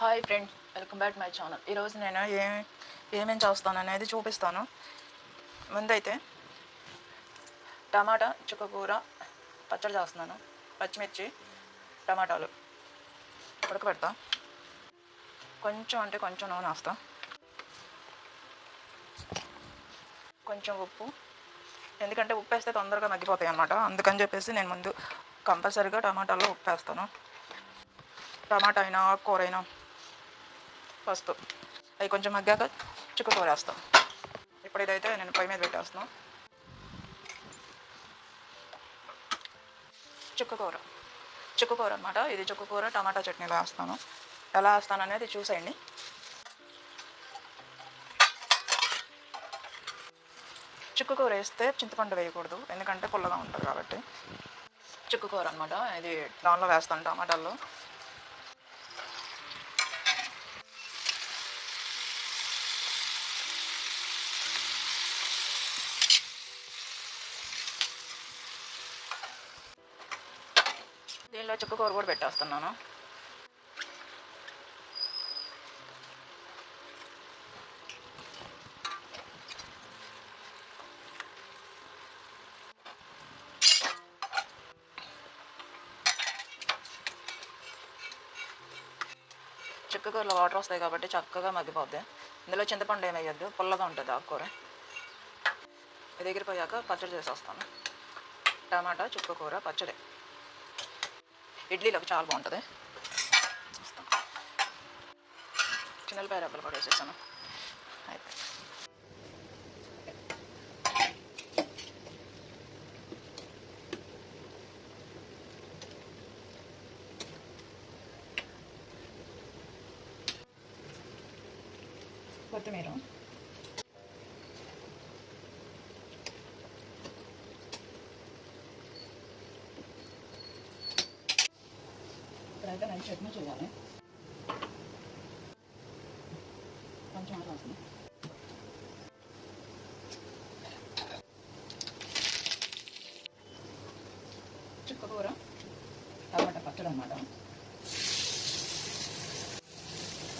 Hi friends, welcome back my channel. ఈరోజు నేను ఏమేమి చేస్తాను అనేది చూపిస్తాను. ముందైతే టమాటా చుక్కకూర పచ్చడి చేస్తున్నాను. పచ్చిమిర్చి టమాటాలు ఉడకబెడతా. కొంచెం నూనె వేస్తా, కొంచెం ఉప్పు, ఎందుకంటే ఉప్పు వేస్తే తొందరగా మగ్గిపోతాయి అన్నమాట. అందుకని చెప్పేసి నేను ముందు కంపల్సరీగా టమాటాల్లో ఉప్పు వేస్తాను. టమాటా అయినా ఆకుకూర అయినా ఫస్ట్ అవి కొంచెం మగ్గాక చుక్కకూర వేస్తాం. ఇప్పుడు ఇదైతే నేను పొయ్యి మీద పెట్టేస్తున్నాను. చుక్కకూర అనమాట. ఇది చుక్కకూర టమాటా చట్నీలో వేస్తాను. ఎలా వేస్తాను అనేది చూసేయండి. చుక్కకూర వేస్తే చింతపండు వేయకూడదు, ఎందుకంటే పుల్లగా ఉంటుంది కాబట్టి. చుక్కకూర అనమాట, ఇది దానిలో వేస్తాను, టమాటాల్లో. దీనిలో చుక్కకూర కూడా పెట్టేస్తున్నాను. చుక్కకూరలో వాటర్ వస్తాయి కాబట్టి చక్కగా మగ్గిపోద్ది. ఇందులో చింతపండు ఏమి వేయద్దు, పుల్లగా ఉంటుంది ఆకుకూర. ఇది ఎగిరిపోయాక పచ్చడి చేసేస్తాను. టమాటా చుక్కకూర పచ్చడి ఇడ్లీలోకి చాలా బాగుంటుంది. చిన్నపాయ రబ్బలు కూడా వేసేసాను. అయితే కొత్తిమీర, ఇప్పుడైతే నేను చట్నీ చేయాలి. కొంచెం రాసిన చుక్కకూర టమాటా పచ్చడి అన్నమాట.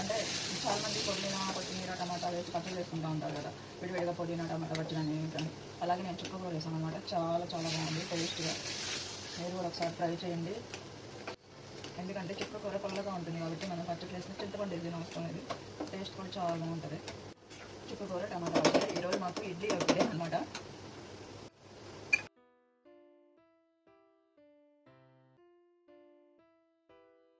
అంటే చాలామంది పుదీనా కొత్తిమీర టమాటా వేసి పచ్చడి వేసుకుంటూ ఉంటారు కదా, విడివిడిగా పుదీనా టమాటా పచ్చడి అని ఏంటని. అలాగే నేను చుక్కకూర వేసాను అనమాట. చాలా బాగుంది, టేస్ట్గా. మీరు కూడా ఒకసారి ట్రై చేయండి. ఎందుకంటే చుక్కకూర పుల్లగా ఉంటుంది కాబట్టి మనం పచ్చడి వేసిన చింతపండు వేసిన అవసరం లేదు. టేస్ట్ కూడా చాలా బాగుంటుంది. చుక్కకూర టమాటా పచ్చడి ఈరోజు మాకు ఇడ్లీ అవుతుంది అనమాట.